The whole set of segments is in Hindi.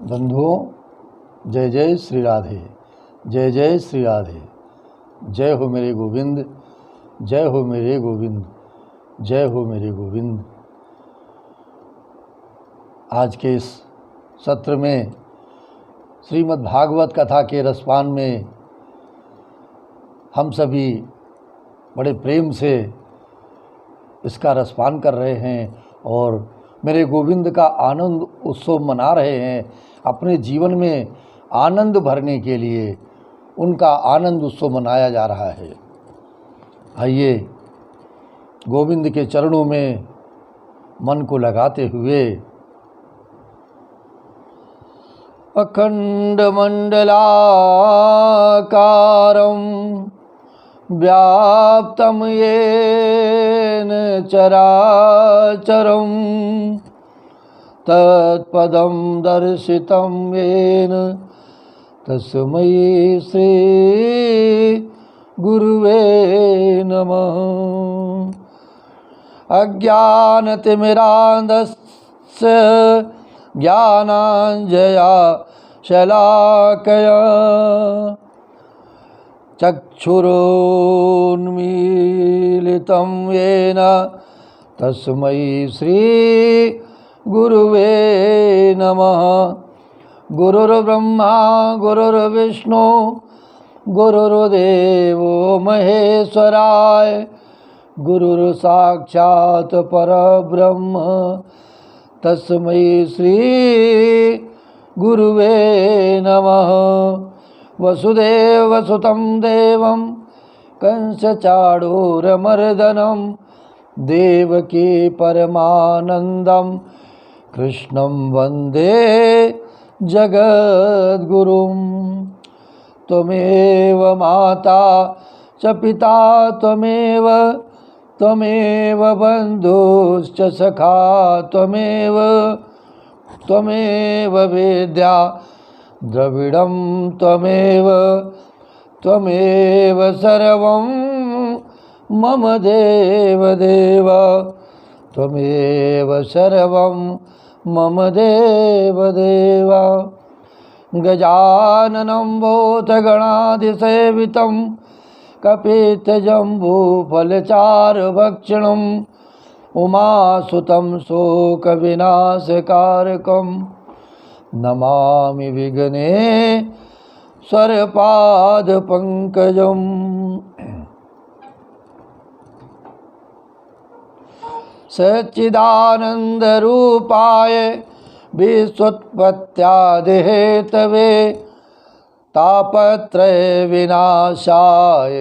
बंधुओं, जय जय श्री राधे, जय जय श्री राधे। जय हो मेरे गोविंद, जय हो मेरे गोविंद, जय हो मेरे गोविंद। आज के इस सत्र में श्रीमद् भागवत कथा के रसपान में हम सभी बड़े प्रेम से इसका रसपान कर रहे हैं और मेरे गोविंद का आनंद उत्सव मना रहे हैं। अपने जीवन में आनंद भरने के लिए उनका आनंद उत्सव मनाया जा रहा है। आइए गोविंद के चरणों में मन को लगाते हुए अखंड मंडलाकारं व्याप्तं येन चराचरं तत्पदं दर्शितं येन तस्मै श्री गुरुवे नमः। अज्ञानतिमिरान्धस्य ज्ञानाञ्जया शलाकया चक्षुरुन्मीलितं येन तस्मै श्री गुरुवे नमः। गुरुर्ब्रह्मा गुरुर्विष्णु गुरुर्देवो महेश्वराय गुरुर्साक्षात् परब्रह्म तस्मै श्री गुरुवे नमः। वसुदेवसुतं देवं कंसचाणूरमर्दनं देवकी परमानन्दं कृष्णं वन्दे जगद्गुरुं। त्वमेव माता च पिता त्वमेव बन्धुश्च सखा त्वमेव वेद्या द्रविडं त्वमेव सर्वं मम देवदेव त्वमेव सर्वं मम देवदेव। गजाननं भूतगणाधिसेवितं कपित्थजम्बूफलचारुभक्षणम् उमासुतं शोकविनाशकारकं नमामि विघ्नेश्वरपादपङ्कजम्। सच्चिदानन्दरूपाय विश्वोत्पत्त्यादिहेतवे तापत्रयविनाशाय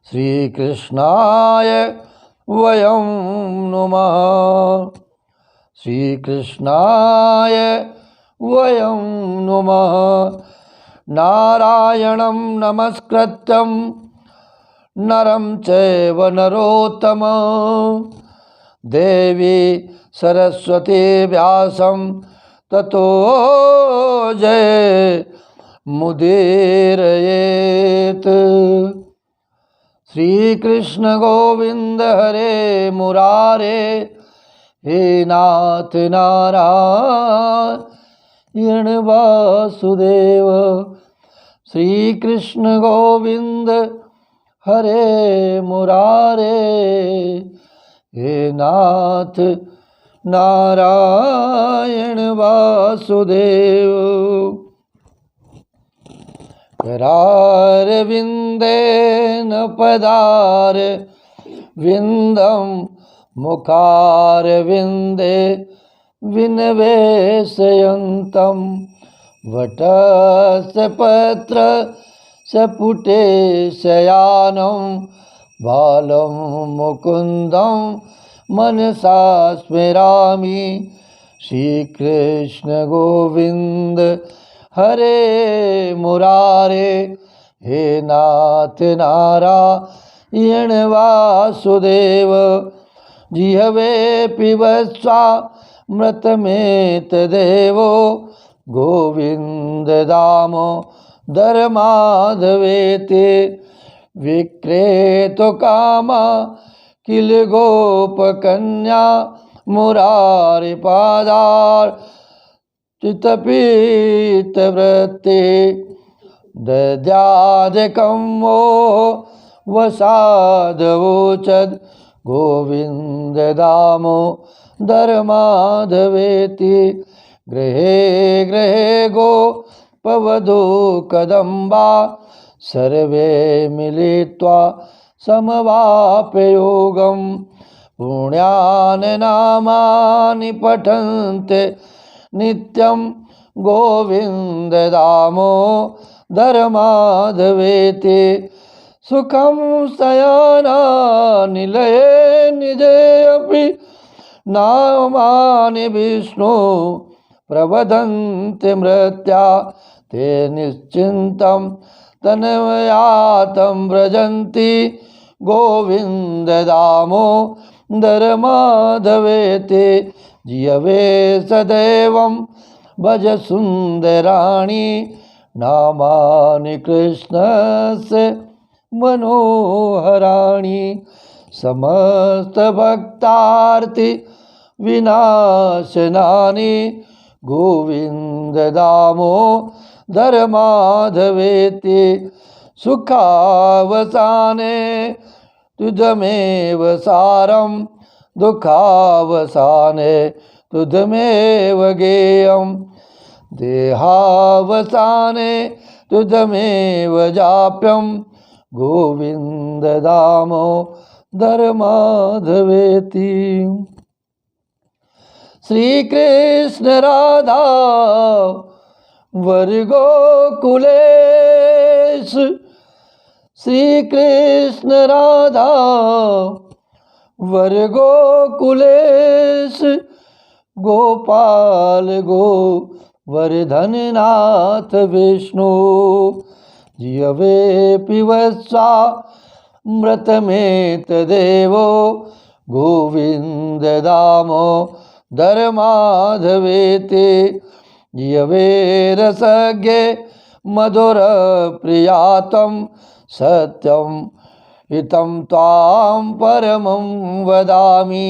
श्रीकृष्णाय वयं नुमः। श्रीकृष्णाय वयं नुमः। नारायणं नमस्कृत्यं नरं चैव नरोत्तमं देवी सरस्वती व्यासं ततो जयमुदीरयेत्। श्री कृष्ण गोविंद हरे मुरारे हे नाथ नारायण वासुदेव। श्री कृष्ण गोविंद हरे मुरारे हे नाथ नारायण वासुदेव। करारविन्देन पदारविन्दं मुखारविन्दे विनिवेशयन्तं वटस्य पत्रस्य पुटे शयानं बालं मुकुन्दं मनसा स्मरामि। श्रीकृष्ण गोविंद हरे मुरारे हे नाथ नारायण वासुदेव। जिह्वे पिबस्वामृतमेतदेवो गोविन्द दामोदर माधवेति। विक्रेतु कामा किल गोपकन्या मुरारिपादार चित्तपीतवृत्ते दद्यादिकं वो वसादवोचद् गोविन्द दामोदर माधवेति। गृहे गृहे गोपवधू कदम्बा सर्वे मिलित्वा समवाप्ययोगं पुण्यानि नामानि पठन्ते नित्यं गोविन्द दामोदर माधवेति। सुखं शयनानिलये निजे अपि नामानि विष्णु प्रवदन्ति मृत्या ते निश्चिन्तं तन्मयातं व्रजन्ति गोविन्द दामोदर माधवेति। जियवे सदैवं भज सुन्दराणि नामानि कृष्णस्य मनोहराणि। समस्त भक्तार्ति विनाशनानि गोविन्द दामोदर माधवेति। सुखावसाने तुझमेव सारं दुःखावसाने तुझमेव गेयं। देहावसाने तुझमेव जाप्यं गोविन्द दामोदर माधवेति। श्री कृष्ण राधा वर गोकुलेश। श्री कृष्ण राधा वर गोकुलेश। गोपाल गोवर्धननाथ विष्णु। जियवे पिबस्वा मृतमेतदेवो गोविन्द दामोदर माधवेति। जियवे रसज्ञे मधुर प्रियातं सत्यं हितं त्वां परमं वदामि।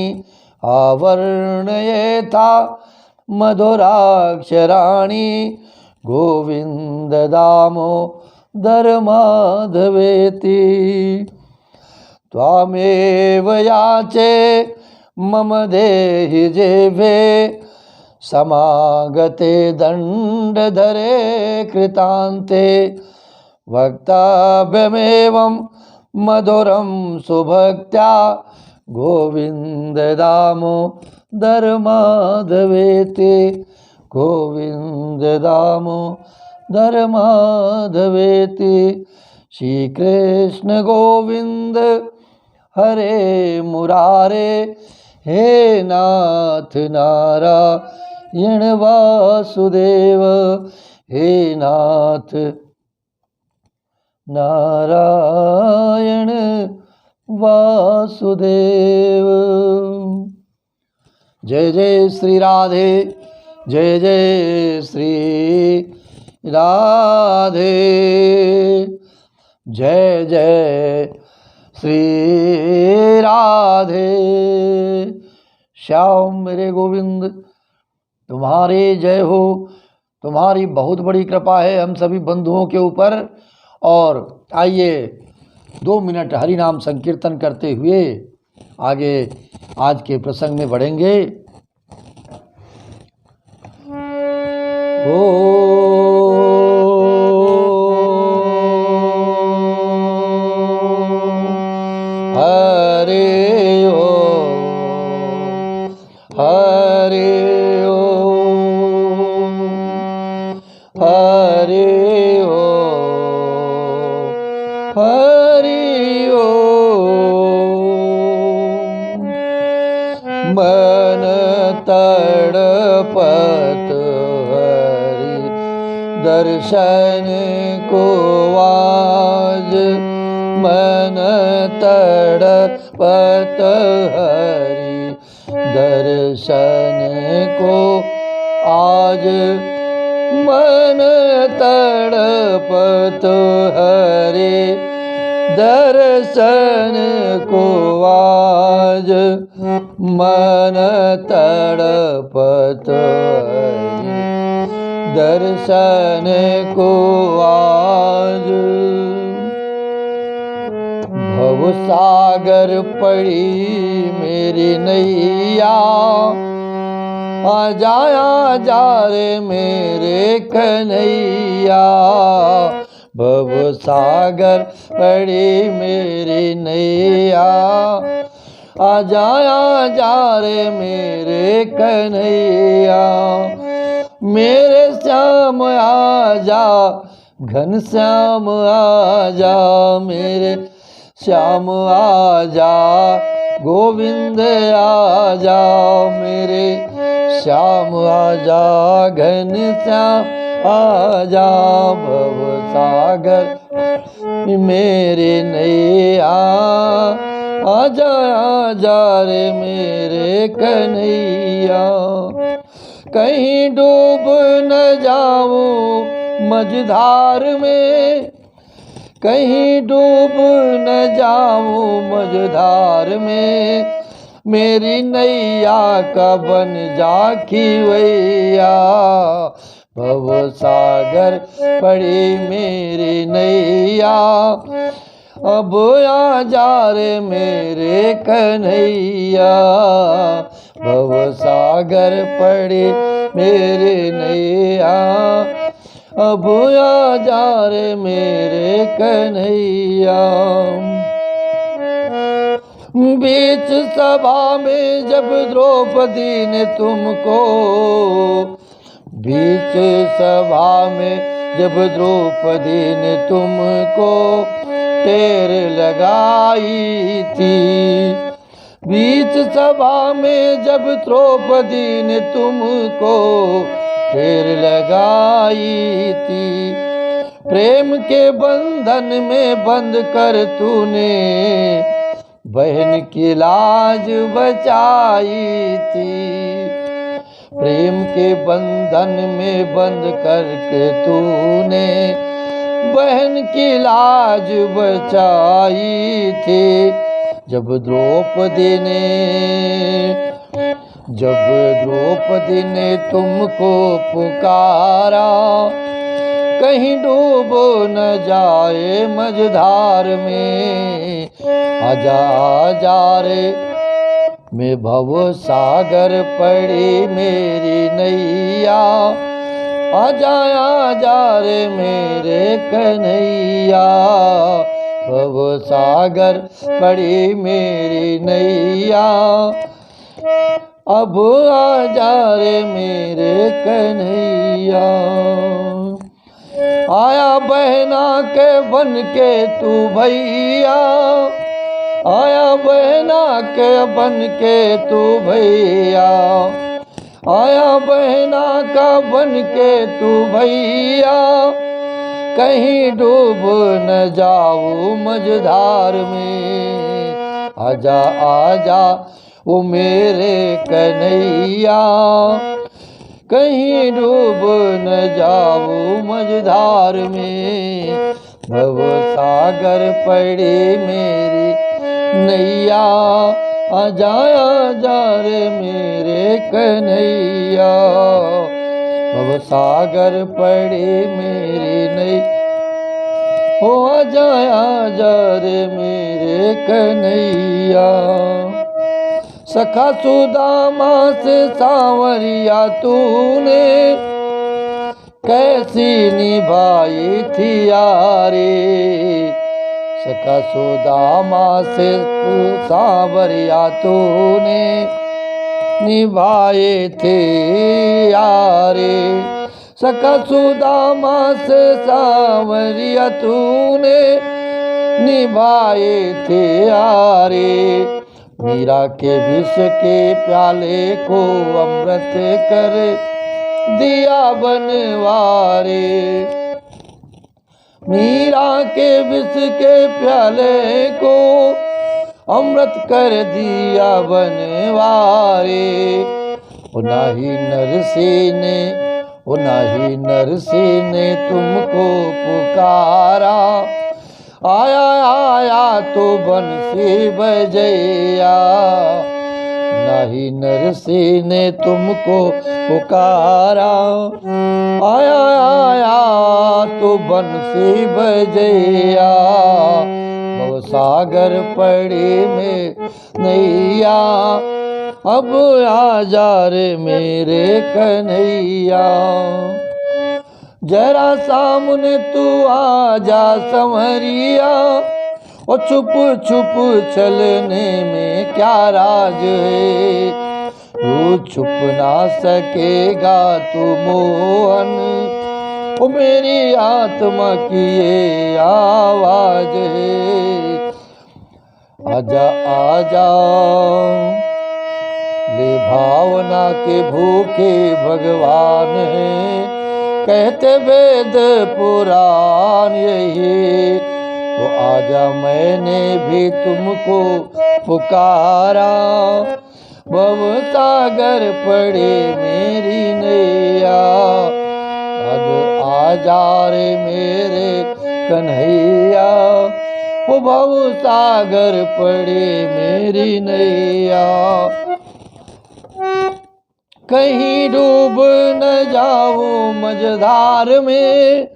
आवर्णयेथा मधुराक्षराणि गोविन्द दामोदर माधवेति। त्वामेव याचे मम देहि जिह्वे समागते दण्डधरे कृतान्ते। वक्तव्यमेवं मधुरं सुभक्त्या गोविन्द दामोदर माधवेति। गोविन्द दामोदर माधवेति। श्री कृष्ण गोविंद हरे मुरारे। हे नाथ नारायण वासुदेव। हे नाथ नारायण वासुदेव। जय जय श्री राधे। जय जय श्री राधे। जय जय श्री राधे। श्याम मेरे गोविंद तुम्हारी जय हो। तुम्हारी बहुत बड़ी कृपा है हम सभी बंधुओं के ऊपर। और आइए 2 मिनट हरि नाम संकीर्तन करते हुए आगे आज के प्रसंग में बढ़ेंगे। ओ हरे ओ हरे ओ हरे ओ हरि ओ। मन तड़पत हरि दर्शन को आज। मन तड़पत हरि दर्शन को आज। मन तड़पत हरि दर्शन को आज। मन तड़पत हरि दर्शन को आज। भव सागर पड़ी मेरी नैया, आजा जा रे मेरे कन्हैया। भव सागर पड़ी मेरी नैया, आजा जा रे मेरे कन्हैया। मेरे श्याम आजा, घन श्याम आजा, मेरे श्याम आजा, गोविंद आजा, मेरे श्याम आजा, घन श्याम आजा। भव सागर मेरे नैया, आजा आजा रे मेरे कन्हैया। कहीं डूब न जाऊं मझधार में, कहीं डूब न जाऊं मझधार में, मेरी नैया का बन जा खिवैया। भव सागर पड़ी मेरी नैया, अब आजा रे मेरे कन्हैया। भव सागर पड़ी मेरी नैया, अब आजा रे मेरे कन्हैया। बीच सभा में जब द्रौपदी ने तुमको, बीच सभा में जब द्रौपदी ने तुमको टेर लगाई थी। बीच सभा में जब द्रौपदी ने तुमको टेर लगाई थी, प्रेम के बंधन में बंध कर तूने बहन की लाज बचाई थी। प्रेम के बंधन में बंध करके तूने बहन की लाज बचाई थी। जब द्रौपदी ने तुमको पुकारा, कहीं डूब न जाए मझधार में, आजा आजा रे मैं भव सागर पड़ी मेरी नैया, आजा आजा रे मेरे कन्हैया। भव सागर पड़ी मेरी नैया, अब आजा रे मेरे कन्हैया। आया बहना के बन के तू भैया, आया बहना के बन के तू भैया, आया बहना का बन के तू भैया। कहीं डूब न जाऊं मझधार में, आजा आजा ओ मेरे कन्हैया। कहीं डूब न जाऊं मझधार में, भव सागर पड़ी मेरी नैया, आजा आजा रे मेरे कन्हैया। भव सागर पड़ी मेरी नैया, ओ आजा आजा रे मेरे कन्हैया। सखा सुदामा से सांवरिया तूने कैसी निभाई थी यारी। सखा सुदामा से सांवरिया तूने निभाए थे यारी। सखा सुदामा से सांवरिया तूने निभाए थे यारी। मीरा के विष के प्याले को अमृत कर दिया बनवारे। मीरा के विष के प्याले को अमृत कर दिया बनवारे। नाही नरसी ने तुमको पुकारा, आया आया तो बंसी बजैया। नाही नरसी ने तुमको पुकारा, आया बंसी बजैया, भव सागर पड़े में नैया, अब आ जा रे मेरे कन्हैया। जरा सामने तू आ जा संवरिया, और छुप छुप चलने में क्या राज है, तू छुप ना सकेगा तू मोहन, ओ मेरी आत्मा की ये आवाज है। आजा आजा ले भावना के भूखे भगवान हैं, कहते वेद पुराण यही, वो आजा मैंने भी तुमको पुकारा, भव सागर पड़े मेरी नैया, अब आजा रे मेरे कन्हैया, वो भव सागर पड़े मेरी नैया। कहीं डूब न जाऊं मझधार में,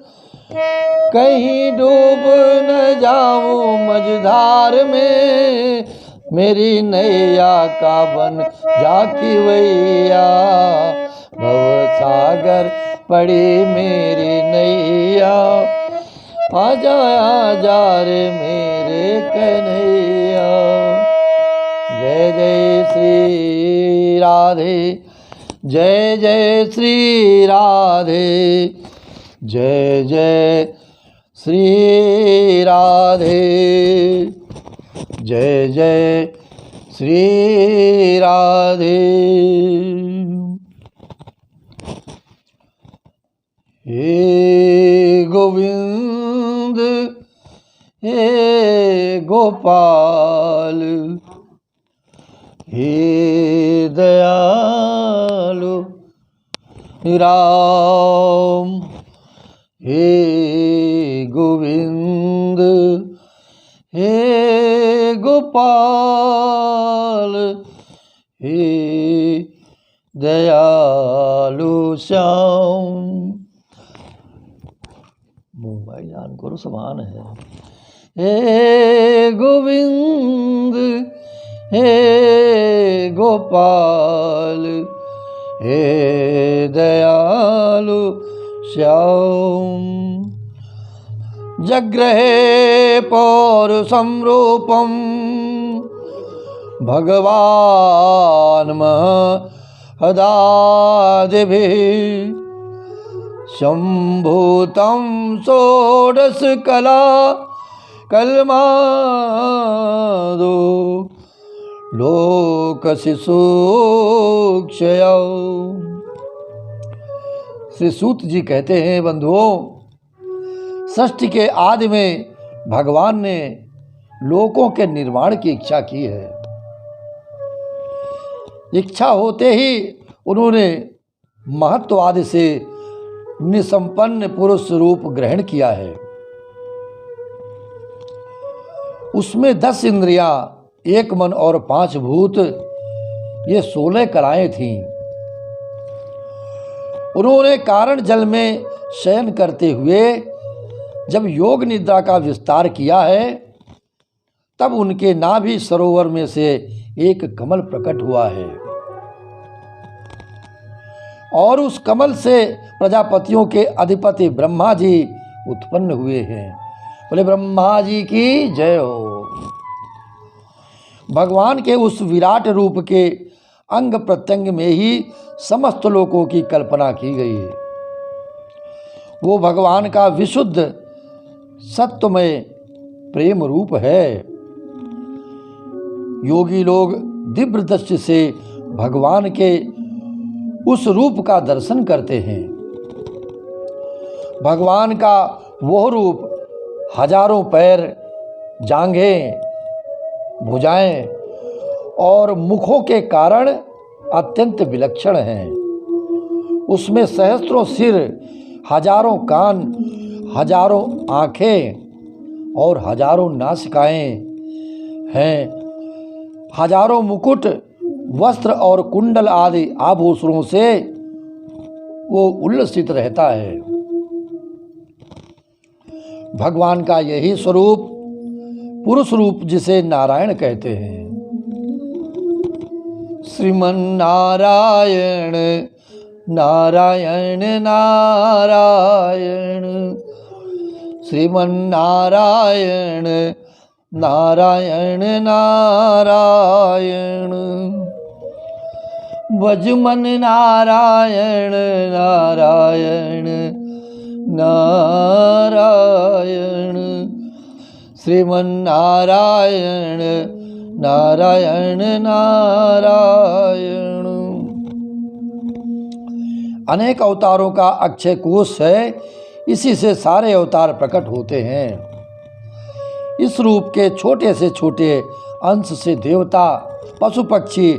कहीं डूब न जाऊं मझधार में, मेरी नैया का बन जाकी वैया, भव सागर पड़ी मेरी नैया, आजा आजा रे मेरे कन्हैया। जय जय श्री राधे, जय जय श्री राधे, जय जय श्री राधे, जय जय श्री राधे। हे गोविंद हे गोपाल, हे दयालु राम, हे गोविंद हे गोपाल, हे दयालु श्याम। मुंबई जान गुरु समान है। हे गोविंद हे गोपाल, हे दयालु श्याम। जग्रहे पौरुषं रूपं भगवान् महदादिभिः, शम्भूतं षोडश कला कल्मादो लोक शिशुक्षय। श्री सूत जी कहते हैं, बंधुओं, सृष्टि के आदि में भगवान ने लोकों के निर्माण की इच्छा की है। इच्छा होते ही उन्होंने महत्वादि से निसंपन्न पुरुष रूप ग्रहण किया है। उसमें 10 इंद्रियां, 1 मन और 5 भूत, ये 16 कलाएं थीं। उन्होंने कारण जल में शयन करते हुए जब योग निद्रा का विस्तार किया है, तब उनके नाभि सरोवर में से एक कमल प्रकट हुआ है और उस कमल से प्रजापतियों के अधिपति ब्रह्मा जी उत्पन्न हुए हैं। बोले ब्रह्मा जी की जय हो। भगवान के उस विराट रूप के अंग प्रत्यंग में ही समस्त लोकों की कल्पना की गई है। वो भगवान का विशुद्ध सत्वमय प्रेम रूप है। योगी लोग दिव्य दृष्टि से भगवान के उस रूप का दर्शन करते हैं। भगवान का वह रूप हजारों पैर, जांघें, भुजाएं और मुखों के कारण अत्यंत विलक्षण हैं। उसमें सहस्त्रों सिर, हजारों कान, हजारों आँखें और हजारों नासिकाएं हैं। हजारों मुकुट, वस्त्र और कुंडल आदि आभूषणों से वो उल्लसित रहता है। भगवान का यही स्वरूप पुरुष रूप जिसे नारायण कहते हैं। श्रीमन नारायण नारायण नारायण, श्रीमन नारायण नारायण नारायण, भजमन नारायण नारायण नारायण, श्रीमन नारायण नारायण नारायण। अनेक अवतारों का अक्षय कोश है, इसी से सारे अवतार प्रकट होते हैं। इस रूप के छोटे से छोटे अंश से देवता, पशु पक्षी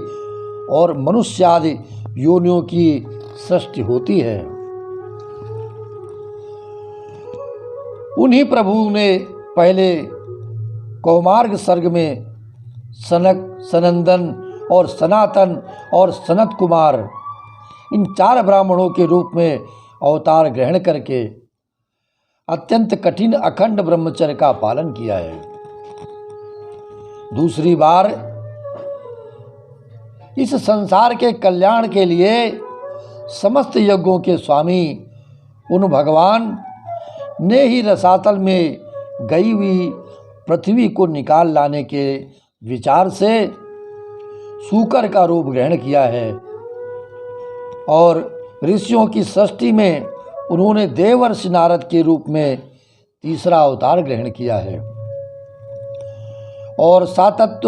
और मनुष्य आदि योनियों की सृष्टि होती है। उन्हीं प्रभु ने पहले कौमार्ग सर्ग में सनक, सनंदन और सनातन और सनत कुमार इन 4 ब्राह्मणों के रूप में अवतार ग्रहण करके अत्यंत कठिन अखंड ब्रह्मचर्य का पालन किया है। दूसरी बार इस संसार के कल्याण के लिए समस्त यज्ञों के स्वामी उन भगवान ने ही रसातल में गई हुई पृथ्वी को निकाल लाने के विचार से सूकर का रूप ग्रहण किया है और ऋषियों की सृष्टि में उन्होंने देवर्षि नारद के रूप में तीसरा अवतार ग्रहण किया है और सात्वत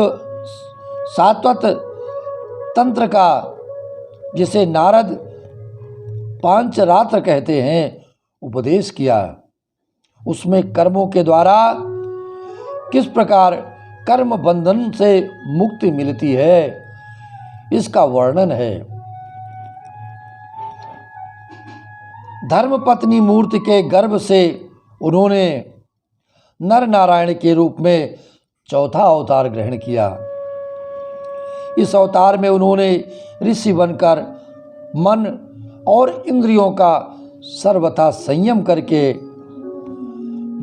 तंत्र का, जिसे नारद पांचरात्र कहते हैं, उपदेश किया। उसमें कर्मों के द्वारा किस प्रकार कर्म बंधन से मुक्ति मिलती है, इसका वर्णन है। धर्मपत्नी मूर्ति के गर्भ से उन्होंने नर नारायण के रूप में चौथा अवतार ग्रहण किया। इस अवतार में उन्होंने ऋषि बनकर मन और इंद्रियों का सर्वथा संयम करके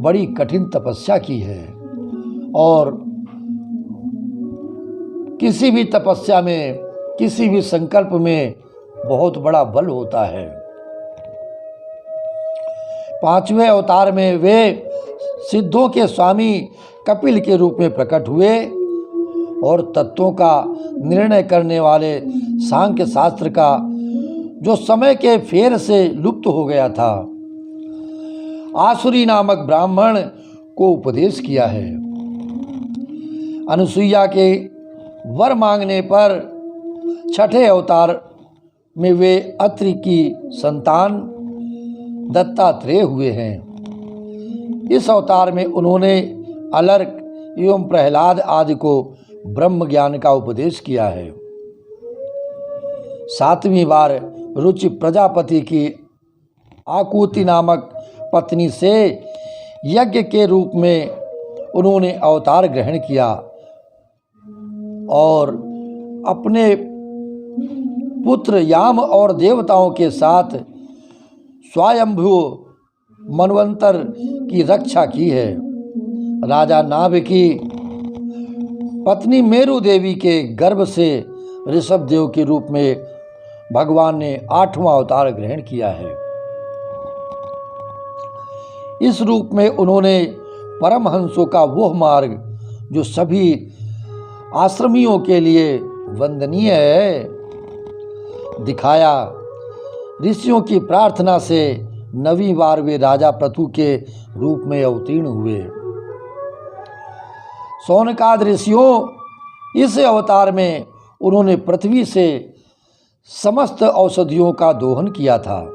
बड़ी कठिन तपस्या की है और किसी भी तपस्या में, किसी भी संकल्प में बहुत बड़ा बल होता है। 5वें अवतार में वे सिद्धों के स्वामी कपिल के रूप में प्रकट हुए और तत्वों का निर्णय करने वाले सांख्य शास्त्र का, जो समय के फेर से लुप्त हो गया था, आसुरी नामक ब्राह्मण को उपदेश किया है। अनुसुईया के वर मांगने पर 6ठे अवतार में वे अत्रि की संतान दत्तात्रेय हुए हैं। इस अवतार में उन्होंने अलर्क एवं प्रहलाद आदि को ब्रह्म ज्ञान का उपदेश किया है। 7वीं बार रुचि प्रजापति की आकुति नामक पत्नी से यज्ञ के रूप में उन्होंने अवतार ग्रहण किया और अपने पुत्र याम और देवताओं के साथ स्वयंभू मनवंतर की रक्षा की है। राजा नाभ की पत्नी मेरु देवी के गर्भ से ऋषभ देव के रूप में भगवान ने 8वां अवतार ग्रहण किया है। इस रूप में उन्होंने परमहंसों का वह मार्ग, जो सभी आश्रमियों के लिए वंदनीय है, दिखाया। ऋषियों की प्रार्थना से 9वीं बार वे राजा पृथु के रूप में अवतीर्ण हुए। शौनकाद ऋषियों, इस अवतार में उन्होंने पृथ्वी से समस्त औषधियों का दोहन किया था।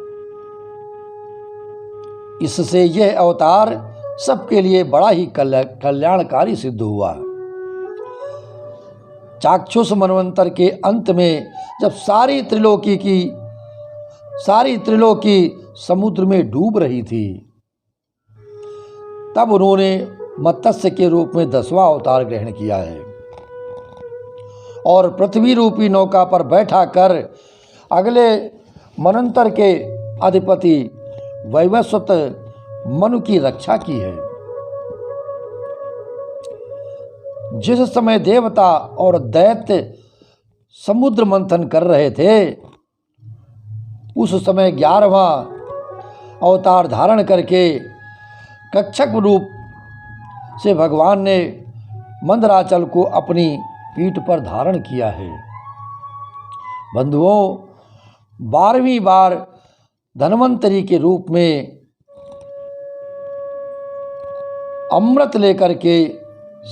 इससे यह अवतार सबके लिए बड़ा ही कल्याणकारी सिद्ध हुआ। चाक्षुष मनवंतर के अंत में जब सारी त्रिलोकी समुद्र में डूब रही थी, तब उन्होंने मत्स्य के रूप में 10वां अवतार ग्रहण किया है और पृथ्वी रूपी नौका पर बैठा कर अगले मनंतर के अधिपति वैवस्वत मनु की रक्षा की है। जिस समय देवता और दैत्य समुद्र मंथन कर रहे थे, उस समय 11वां अवतार धारण करके कच्छप रूप से भगवान ने मंदराचल को अपनी पीठ पर धारण किया है। बंधुओं, 12वीं बार धन्वंतरी के रूप में अमृत लेकर के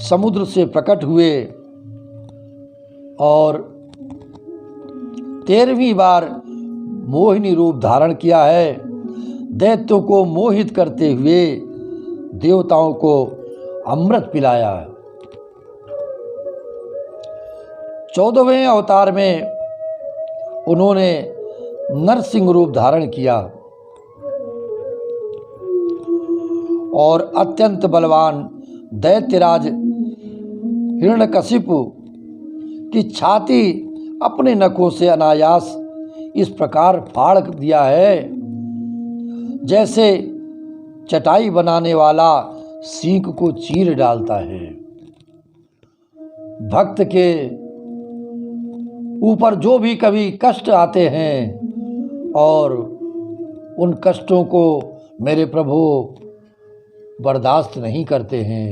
समुद्र से प्रकट हुए और 13वीं बार मोहिनी रूप धारण किया है। दैत्यों को मोहित करते हुए देवताओं को अमृत पिलाया। 14वें अवतार में उन्होंने नरसिंह रूप धारण किया और अत्यंत बलवान दैत्यराज हिरण्यकशिपु की छाती अपने नखों से अनायास इस प्रकार फाड़ दिया है जैसे चटाई बनाने वाला सींग को चीर डालता है। भक्त के ऊपर जो भी कभी कष्ट आते हैं और उन कष्टों को मेरे प्रभु बर्दाश्त नहीं करते हैं।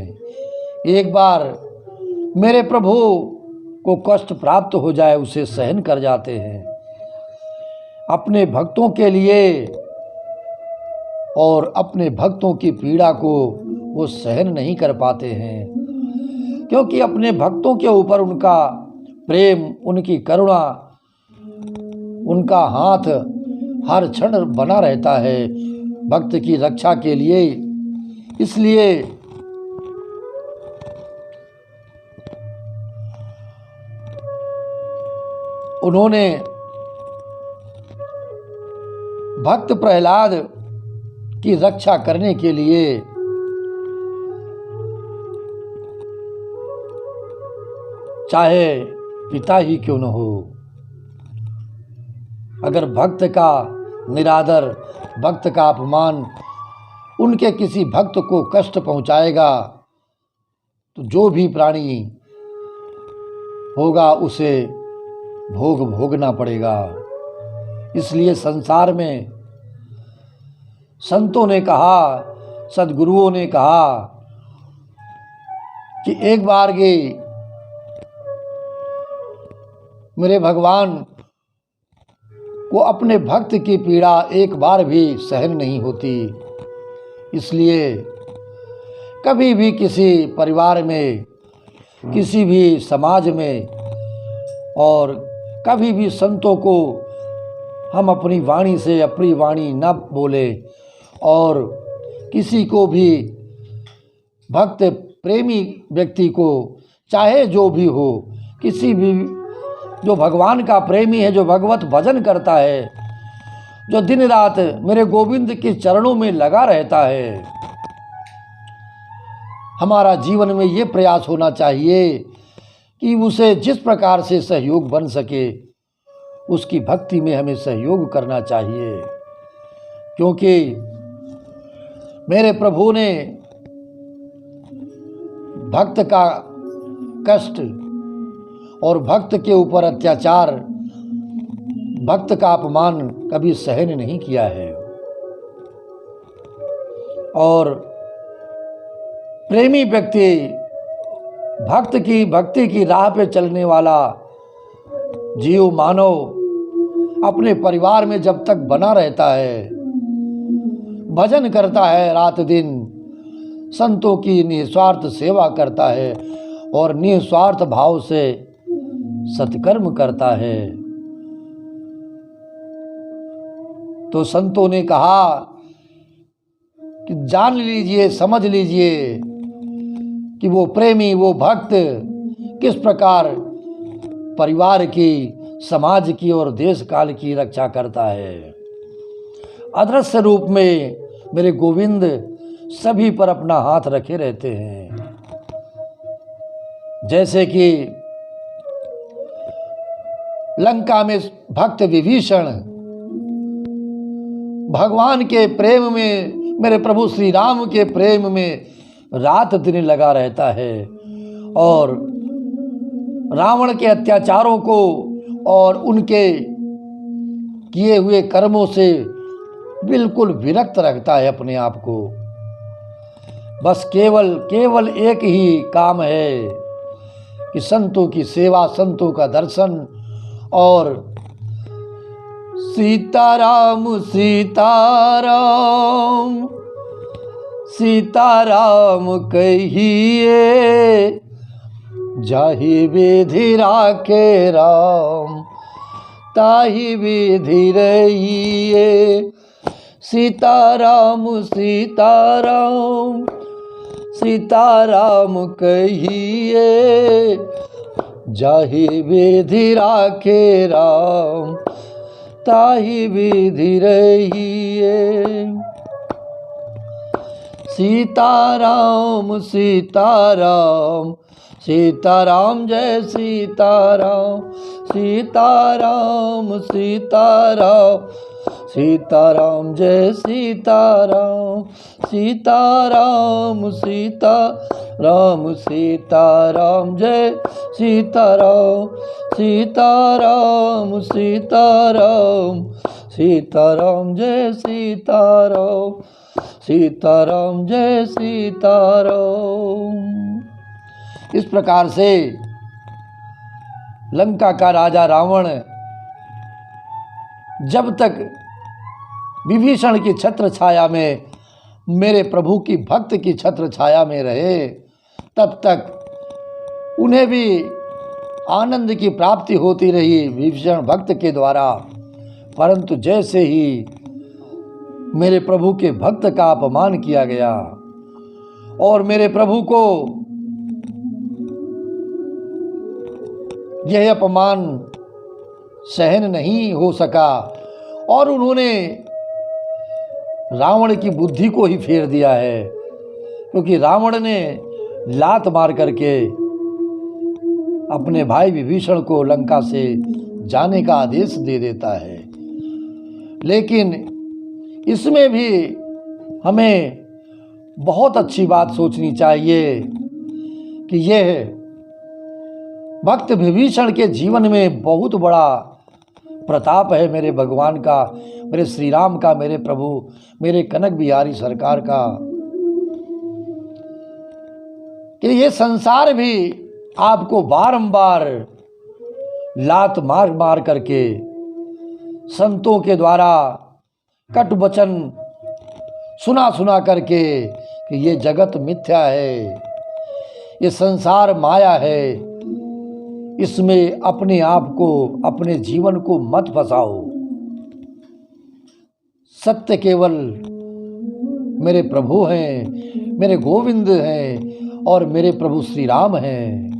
एक बार मेरे प्रभु को कष्ट प्राप्त हो जाए उसे सहन कर जाते हैं। अपने भक्तों के लिए और अपने भक्तों की पीड़ा को वो सहन नहीं कर पाते हैं, क्योंकि अपने भक्तों के ऊपर उनका प्रेम, उनकी करुणा, उनका हाथ हर क्षण बना रहता है भक्त की रक्षा के लिए। इसलिए उन्होंने भक्त प्रहलाद की रक्षा करने के लिए चाहे पिता ही क्यों न हो, अगर भक्त का निरादर, भक्त का अपमान उनके किसी भक्त को कष्ट पहुंचाएगा तो जो भी प्राणी होगा उसे भोग भोगना पड़ेगा। इसलिए संसार में संतों ने कहा, सद्गुरुओं ने कहा कि एक बार के मेरे भगवान को अपने भक्त की पीड़ा एक बार भी सहन नहीं होती। इसलिए कभी भी किसी परिवार में, किसी भी समाज में और कभी भी संतों को हम अपनी वाणी से अपनी वाणी न बोले और किसी को भी भक्त प्रेमी व्यक्ति को, चाहे जो भी हो, किसी भी जो भगवान का प्रेमी है, जो भगवत भजन करता है, जो दिन रात मेरे गोविंद के चरणों में लगा रहता है, हमारा जीवन में ये प्रयास होना चाहिए कि उसे जिस प्रकार से सहयोग बन सके उसकी भक्ति में हमें सहयोग करना चाहिए। क्योंकि मेरे प्रभु ने भक्त का कष्ट और भक्त के ऊपर अत्याचार, भक्त का अपमान कभी सहन नहीं किया है। और प्रेमी व्यक्ति, भक्त की भक्ति की राह पे चलने वाला जीव मानव अपने परिवार में जब तक बना रहता है, भजन करता है रात दिन, संतों की निस्वार्थ सेवा करता है और निस्वार्थ भाव से सत्कर्म करता है, तो संतों ने कहा कि जान लीजिए, समझ लीजिए कि वो प्रेमी, वो भक्त किस प्रकार परिवार की, समाज की और देश काल की रक्षा करता है। अदृश्य रूप में मेरे गोविंद सभी पर अपना हाथ रखे रहते हैं। जैसे कि लंका में भक्त विभीषण भगवान के प्रेम में, मेरे प्रभु श्री राम के प्रेम में रात दिन लगा रहता है और रावण के अत्याचारों को और उनके किए हुए कर्मों से बिल्कुल विरक्त रखता है अपने आप को। बस केवल एक ही काम है कि संतों की सेवा, संतों का दर्शन और सीताराम सीताराम सीताराम कहिए, जाहि विधि राखे राम ताहि विधि रहिए। सीताराम सीताराम सीताराम कहिए, जाहि विधि राखे राम ताहि विधि रहिए। सीताराम सीताराम सीताराम जय सीताराम सीताराम सीताराम सीताराम जय सीताराम सीताराम सीताराम सीताराम जय सीताराम सीताराम सीताराम सीताराम जय सीताराम सीताराम जय सीताराम। इस प्रकार से लंका का राजा रावण जब तक विभीषण की छत्र छाया में, मेरे प्रभु की भक्त की छत्र छाया में रहे, तब तक उन्हें भी आनंद की प्राप्ति होती रही विभीषण भक्त के द्वारा। परंतु जैसे ही मेरे प्रभु के भक्त का अपमान किया गया और मेरे प्रभु को यह अपमान सहन नहीं हो सका और उन्होंने रावण की बुद्धि को ही फेर दिया है, क्योंकि रावण ने लात मार करके अपने भाई विभीषण को लंका से जाने का आदेश दे देता है। लेकिन इसमें भी हमें बहुत अच्छी बात सोचनी चाहिए कि यह भक्त विभीषण के जीवन में बहुत बड़ा प्रताप है मेरे भगवान का, मेरे श्री राम का, मेरे प्रभु, मेरे कनक बिहारी सरकार का, कि ये संसार भी आपको बारंबार लात मार मार करके संतों के द्वारा कट वचन सुना सुना करके कि ये जगत मिथ्या है, ये संसार माया है, इसमें अपने आप को, अपने जीवन को मत फंसाओ। सत्य केवल मेरे प्रभु हैं, मेरे गोविंद हैं और मेरे प्रभु श्री राम हैं।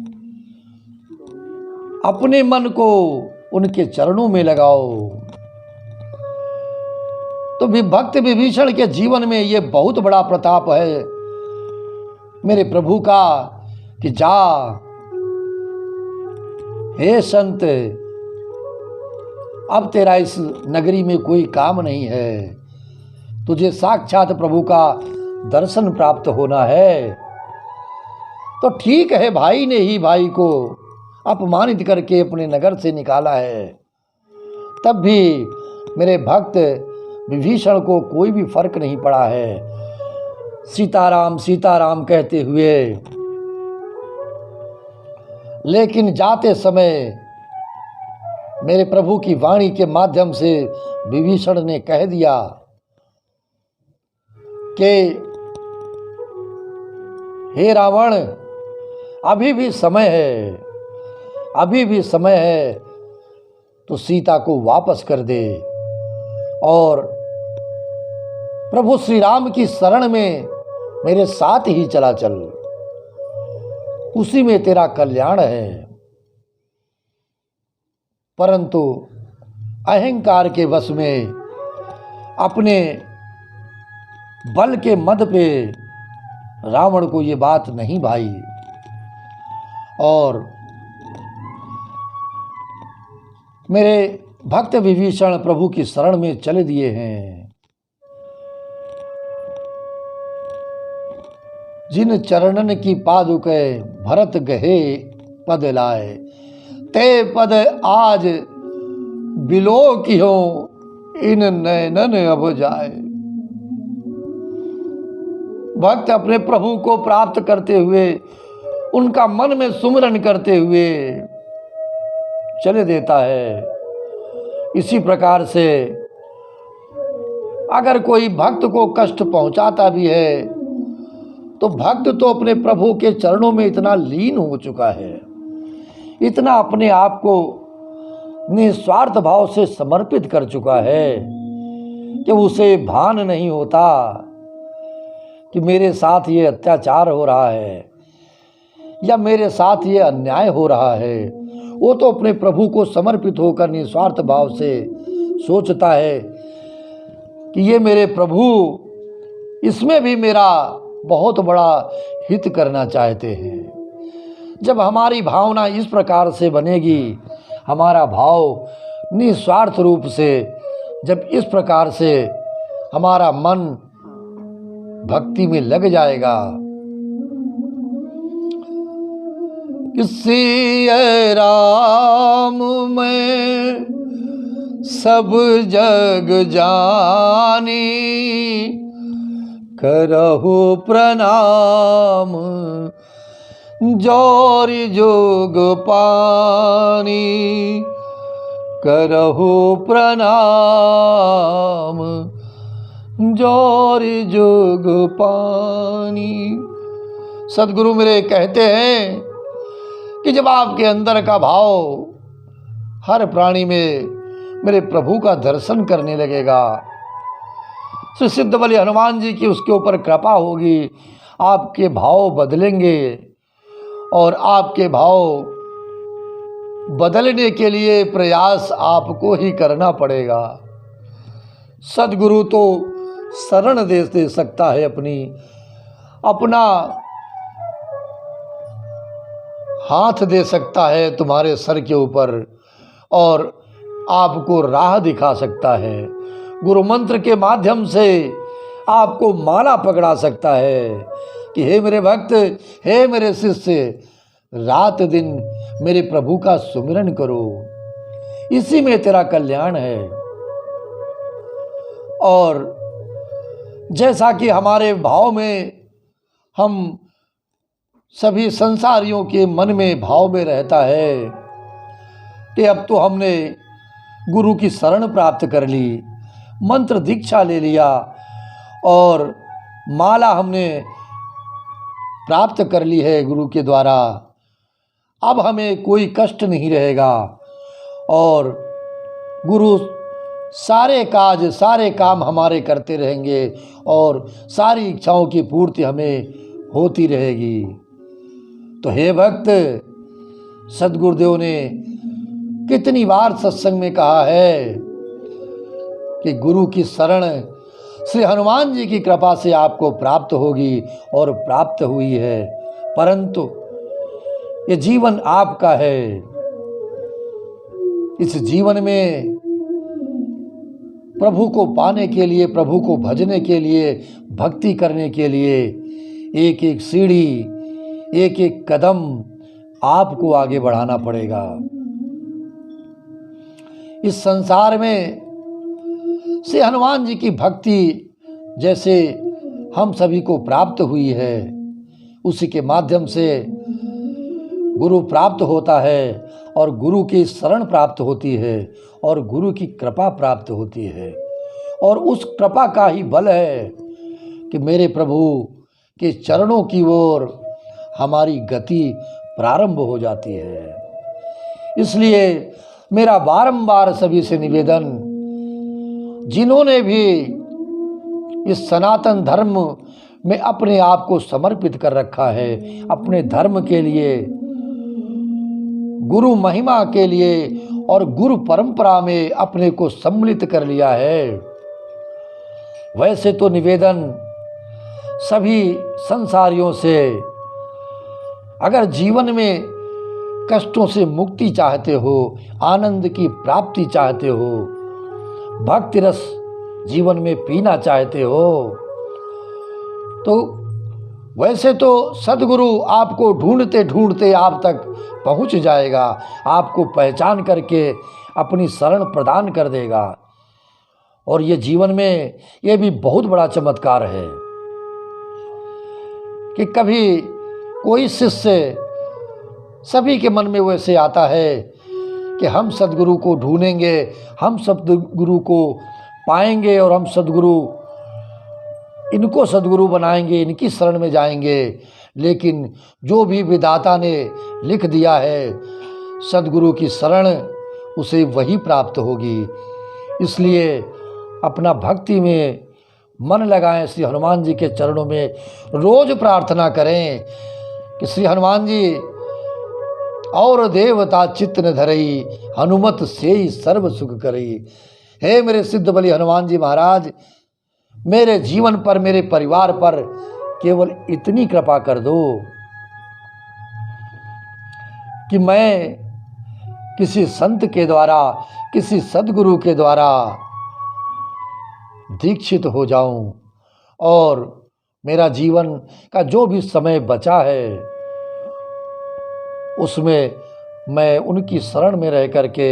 अपने मन को उनके चरणों में लगाओ। तो भी भक्त विभीषण के जीवन में ये बहुत बड़ा प्रताप है मेरे प्रभु का कि जा हे संत, अब तेरा इस नगरी में कोई काम नहीं है, तुझे साक्षात प्रभु का दर्शन प्राप्त होना है। तो ठीक है, भाई ने ही भाई को अपमानित करके अपने नगर से निकाला है, तब भी मेरे भक्त विभीषण को कोई भी फर्क नहीं पड़ा है। सीताराम सीताराम कहते हुए, लेकिन जाते समय मेरे प्रभु की वाणी के माध्यम से विभीषण ने कह दिया कि हे रावण, अभी भी समय है, अभी भी समय है, तो सीता को वापस कर दे और प्रभु श्री राम की शरण में मेरे साथ ही चला चल, उसी में तेरा कल्याण है। परंतु अहंकार के वश में, अपने बल के मद पे रावण को ये बात नहीं भाई और मेरे भक्त विभीषण प्रभु की शरण में चले दिए हैं। जिन चरणन की पादुके भरत गहे पद लाए, ते पद आज बिलो की हो इन नयनन अब जाए। भक्त अपने प्रभु को प्राप्त करते हुए, उनका मन में सुमिरन करते हुए चले देता है। इसी प्रकार से अगर कोई भक्त को कष्ट पहुंचाता भी है, तो भक्त तो अपने प्रभु के चरणों में इतना लीन हो चुका है, इतना अपने आप को निस्वार्थ भाव से समर्पित कर चुका है कि उसे भान नहीं होता कि मेरे साथ ये अत्याचार हो रहा है या मेरे साथ ये अन्याय हो रहा है। वो तो अपने प्रभु को समर्पित होकर निस्वार्थ भाव से सोचता है कि ये मेरे प्रभु इसमें भी मेरा बहुत बड़ा हित करना चाहते हैं। जब हमारी भावना इस प्रकार से बनेगी, हमारा भाव निस्वार्थ रूप से जब इस प्रकार से हमारा मन भक्ति में लग जाएगा, किसी राम में सब जग जानी, करहु प्रणाम जोरि जोग पानी, करहु प्रणाम जोरि जोग पानी। सदगुरु मेरे कहते हैं कि जब आपके अंदर का भाव हर प्राणी में मेरे प्रभु का दर्शन करने लगेगा, तो सिद्ध बलि हनुमान जी की उसके ऊपर कृपा होगी, आपके भाव बदलेंगे और आपके भाव बदलने के लिए प्रयास आपको ही करना पड़ेगा। सदगुरु तो शरण दे सकता है, अपना हाथ दे सकता है तुम्हारे सर के ऊपर और आपको राह दिखा सकता है। गुरु मंत्र के माध्यम से आपको माला पकड़ा सकता है कि हे मेरे भक्त, हे मेरे शिष्य, रात दिन मेरे प्रभु का सुमिरन करो, इसी में तेरा कल्याण है। और जैसा कि हमारे भाव में हम सभी संसारियों के मन में भाव में रहता है कि अब तो हमने गुरु की शरण प्राप्त कर ली, मंत्र दीक्षा ले लिया और माला हमने प्राप्त कर ली है गुरु के द्वारा, अब हमें कोई कष्ट नहीं रहेगा और गुरु सारे काम हमारे करते रहेंगे और सारी इच्छाओं की पूर्ति हमें होती रहेगी। तो हे भक्त, सद्गुरुदेव ने कितनी बार सत्संग में कहा है कि गुरु की शरण श्री हनुमान जी की कृपा से आपको प्राप्त होगी और प्राप्त हुई है, परंतु ये जीवन आपका है। इस जीवन में प्रभु को पाने के लिए, प्रभु को भजने के लिए, भक्ति करने के लिए एक एक सीढ़ी, एक एक कदम आपको आगे बढ़ाना पड़ेगा। इस संसार में श्री हनुमान जी की भक्ति जैसे हम सभी को प्राप्त हुई है, उसी के माध्यम से गुरु प्राप्त होता है और गुरु की शरण प्राप्त होती है और गुरु की कृपा प्राप्त होती है। और उस कृपा का ही बल है कि मेरे प्रभु के चरणों की ओर हमारी गति प्रारंभ हो जाती है। इसलिए मेरा बारंबार सभी से निवेदन, जिन्होंने भी इस सनातन धर्म में अपने आप को समर्पित कर रखा है, अपने धर्म के लिए, गुरु महिमा के लिए और गुरु परंपरा में अपने को सम्मिलित कर लिया है, वैसे तो निवेदन सभी संसारियों से, अगर जीवन में कष्टों से मुक्ति चाहते हो, आनंद की प्राप्ति चाहते हो, भक्ति रस जीवन में पीना चाहते हो, तो वैसे तो सद्गुरु आपको ढूंढते ढूंढते आप तक पहुंच जाएगा, आपको पहचान करके अपनी शरण प्रदान कर देगा। और ये जीवन में ये भी बहुत बड़ा चमत्कार है कि कभी कोई शिष्य, सभी के मन में वैसे आता है कि हम सद्गुरु को ढूंढेंगे, हम सद्गुरु को पाएंगे और हम इनको सद्गुरु बनाएंगे, इनकी शरण में जाएंगे। लेकिन जो भी विधाता ने लिख दिया है, सद्गुरु की शरण उसे वही प्राप्त होगी। इसलिए अपना भक्ति में मन लगाएं, श्री हनुमान जी के चरणों में रोज प्रार्थना करें कि श्री हनुमान जी और देवता चित्त न धरई, हनुमत से सर्व सुख करई। हे मेरे सिद्ध बलि हनुमान जी महाराज, मेरे जीवन पर, मेरे परिवार पर केवल इतनी कृपा कर दो कि मैं किसी संत के द्वारा, किसी सद्गुरु के द्वारा दीक्षित हो जाऊं और मेरा जीवन का जो भी समय बचा है उसमें मैं उनकी शरण में रह करके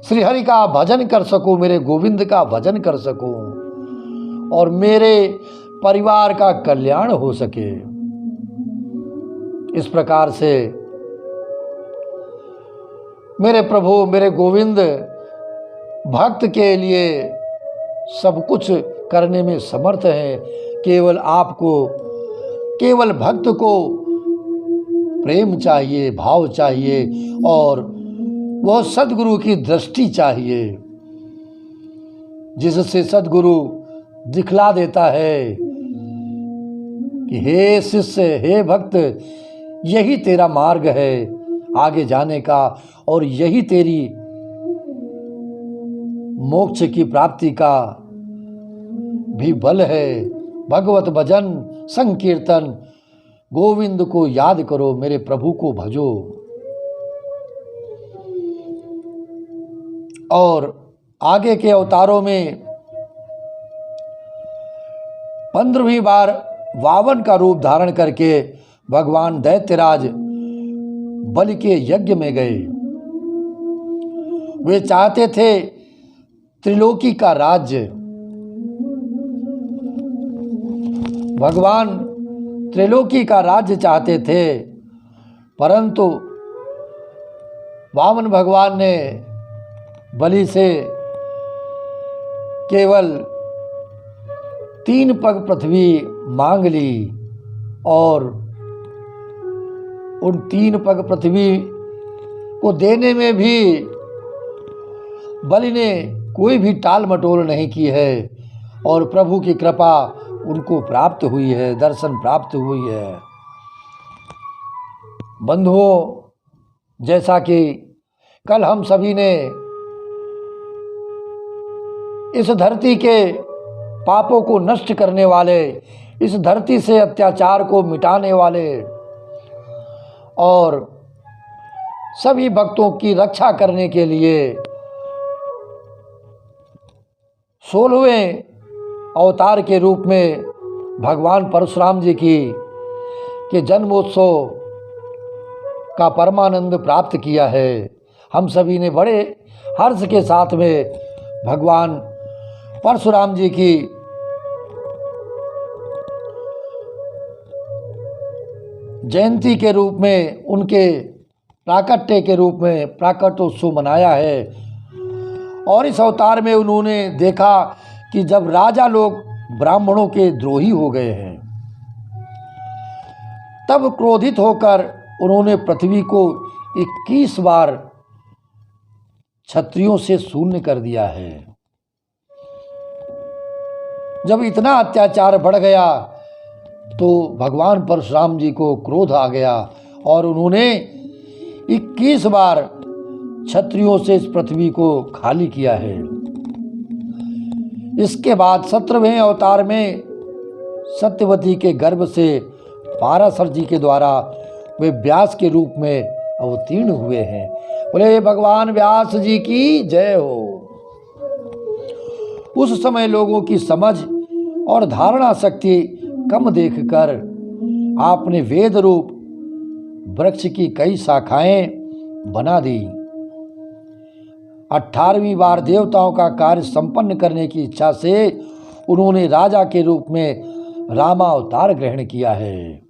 श्री हरि का भजन कर सकूं, मेरे गोविंद का भजन कर सकूं और मेरे परिवार का कल्याण हो सके। इस प्रकार से मेरे प्रभु, मेरे गोविंद भक्त के लिए सब कुछ करने में समर्थ हैं। केवल आपको, केवल भक्त को प्रेम चाहिए, भाव चाहिए और वह सद्गुरु की दृष्टि चाहिए, जिससे सद्गुरु दिखला देता है कि हे शिष्य, हे भक्त, यही तेरा मार्ग है आगे जाने का और यही तेरी मोक्ष की प्राप्ति का भी बल है। भगवत भजन संकीर्तन, गोविंद को याद करो, मेरे प्रभु को भजो। और आगे के अवतारों में 15वीं बार वामन का रूप धारण करके भगवान दैत्यराज बलि के यज्ञ में गए। वे चाहते थे त्रिलोकी का राज्य। भगवान त्रिलोकी का राज्य चाहते थे, परंतु वामन भगवान ने बलि से केवल 3 पग पृथ्वी मांग ली और उन 3 पग पृथ्वी को देने में भी बलि ने कोई भी टाल मटोल नहीं की है और प्रभु की कृपा उनको प्राप्त हुई है, दर्शन प्राप्त हुई है। बंधुओं, जैसा कि कल हम सभी ने इस धरती के पापों को नष्ट करने वाले, इस धरती से अत्याचार को मिटाने वाले और सभी भक्तों की रक्षा करने के लिए 16वें अवतार के रूप में भगवान परशुराम जी के जन्मोत्सव का परमानंद प्राप्त किया है। हम सभी ने बड़े हर्ष के साथ में भगवान परशुराम जी की जयंती के रूप में, उनके प्राकट्य के रूप में प्राकट्योत्सव मनाया है। और इस अवतार में उन्होंने देखा कि जब राजा लोग ब्राह्मणों के द्रोही हो गए हैं, तब क्रोधित होकर उन्होंने पृथ्वी को 21 बार क्षत्रियों से शून्य कर दिया है। जब इतना अत्याचार बढ़ गया तो भगवान परशुराम जी को क्रोध आ गया और उन्होंने 21 बार क्षत्रियों से इस पृथ्वी को खाली किया है। इसके बाद 17वें अवतार में सत्यवती के गर्भ से पाराशर जी के द्वारा वे व्यास के रूप में अवतीर्ण हुए हैं। बोले भगवान व्यास जी की जय हो। उस समय लोगों की समझ और धारणा शक्ति कम देखकर आपने वेद रूप वृक्ष की कई शाखाएं बना दी। 18वीं बार देवताओं का कार्य संपन्न करने की इच्छा से उन्होंने राजा के रूप में रामावतार ग्रहण किया है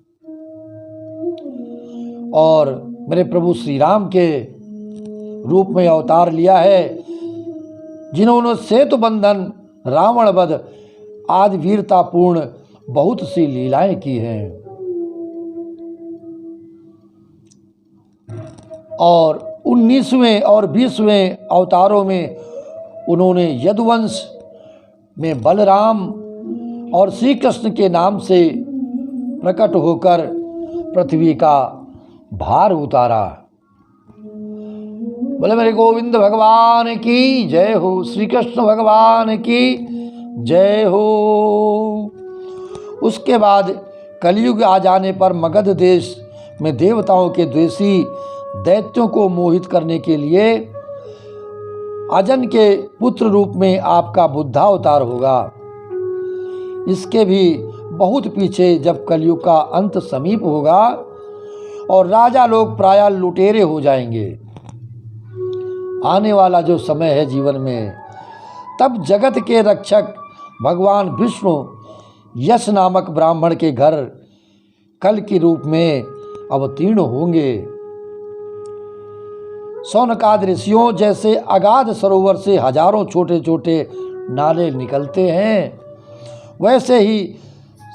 और मेरे प्रभु श्री राम के रूप में अवतार लिया है, जिन्होंने सेतु बंधन, रावण वध आदि वीरतापूर्ण बहुत सी लीलाएं की हैं और 19वें और 20वें अवतारों में उन्होंने यदुवंश में बलराम और श्री कृष्ण के नाम से प्रकट होकर पृथ्वी का भार उतारा। बोले मेरे गोविंद भगवान की जय हो, श्री कृष्ण भगवान की जय हो। उसके बाद कलयुग आ जाने पर मगध देश में देवताओं के द्वेषी दैत्यों को मोहित करने के लिए अजन के पुत्र रूप में आपका बुद्धावतार होगा। इसके भी बहुत पीछे जब कलयुग का अंत समीप होगा और राजा लोग प्रायः लुटेरे हो जाएंगे, आने वाला जो समय है जीवन में, तब जगत के रक्षक भगवान विष्णु यश नामक ब्राह्मण के घर कल के रूप में अवतीर्ण होंगे। शौनकादि ऋषियों जैसे अगाध सरोवर से हजारों छोटे छोटे नाले निकलते हैं, वैसे ही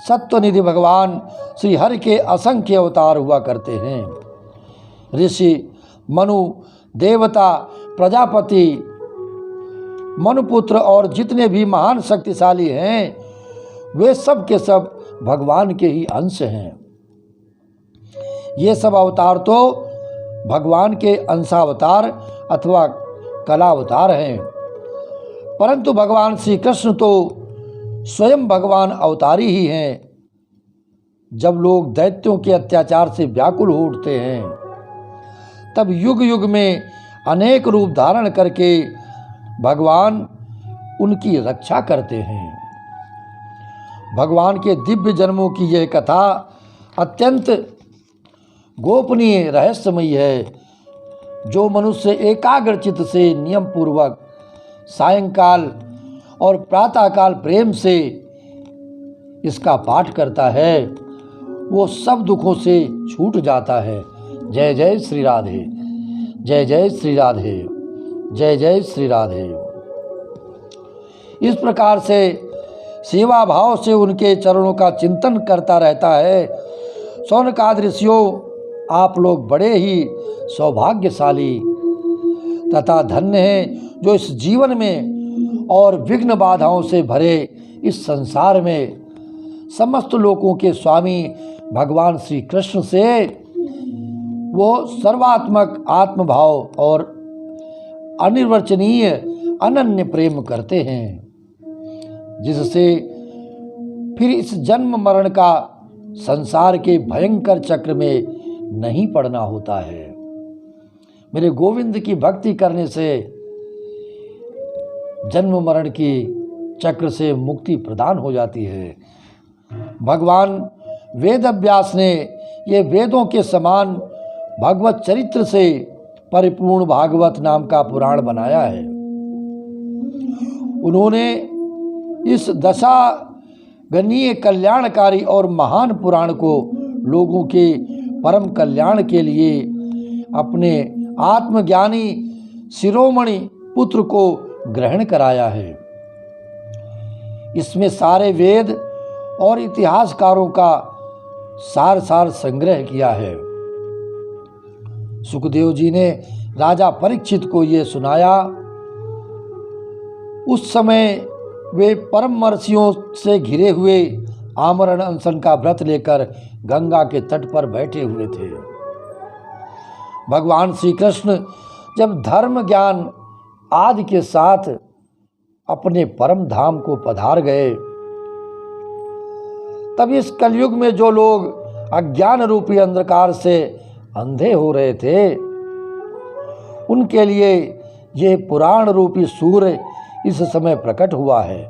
सत्वनिधि भगवान श्री हरि के असंख्य अवतार हुआ करते हैं। ऋषि, मनु, देवता, प्रजापति, मनुपुत्र और जितने भी महान शक्तिशाली हैं, वे सब के सब भगवान के ही अंश हैं। ये सब अवतार तो भगवान के अंशावतार अथवा कलावतार हैं, परंतु भगवान श्री कृष्ण तो स्वयं भगवान अवतारी ही हैं। जब लोग दैत्यों के अत्याचार से व्याकुल हो उठते हैं, तब युग युग में अनेक रूप धारण करके भगवान उनकी रक्षा करते हैं। भगवान के दिव्य जन्मों की यह कथा अत्यंत गोपनीय रहस्यमयी है, जो मनुष्य एकाग्रचित्त से नियम पूर्वक सायंकाल और प्रातःकाल प्रेम से इसका पाठ करता है, वो सब दुखों से छूट जाता है। जय जय श्री राधे, जय जय श्री राधे, जय जय श्री राधे। इस प्रकार से सेवा भाव से उनके चरणों का चिंतन करता रहता है। शौनकादि ऋषियों, आप लोग बड़े ही सौभाग्यशाली तथा धन्य हैं, जो इस जीवन में और विघ्न बाधाओं से भरे इस संसार में समस्त लोकों के स्वामी भगवान श्री कृष्ण से वो सर्वात्मक आत्मभाव और अनिर्वचनीय अनन्य प्रेम करते हैं, जिससे फिर इस जन्म मरण का संसार के भयंकर चक्र में नहीं पड़ना होता है। मेरे गोविंद की भक्ति करने से जन्म मरण की चक्र से मुक्ति प्रदान हो जाती है। भगवान वेद व्यास ने ये वेदों के समान भगवत चरित्र से परिपूर्ण भागवत नाम का पुराण बनाया है। उन्होंने इस दशागणीय कल्याणकारी और महान पुराण को लोगों के परम कल्याण के लिए अपने आत्मज्ञानी शिरोमणि पुत्र को ग्रहण कराया है। इसमें सारे वेद और इतिहासकारों का सार संग्रह किया है। सुखदेव जी ने राजा परीक्षित को ये सुनाया। उस समय वे परम महर्षियों से घिरे हुए आमरण अनशन का व्रत लेकर गंगा के तट पर बैठे हुए थे। भगवान श्री कृष्ण जब धर्म ज्ञान आदि के साथ अपने परम धाम को पधार गए, तब इस कलयुग में जो लोग अज्ञान रूपी अंधकार से अंधे हो रहे थे, उनके लिए यह पुराण रूपी सूर्य इस समय प्रकट हुआ है।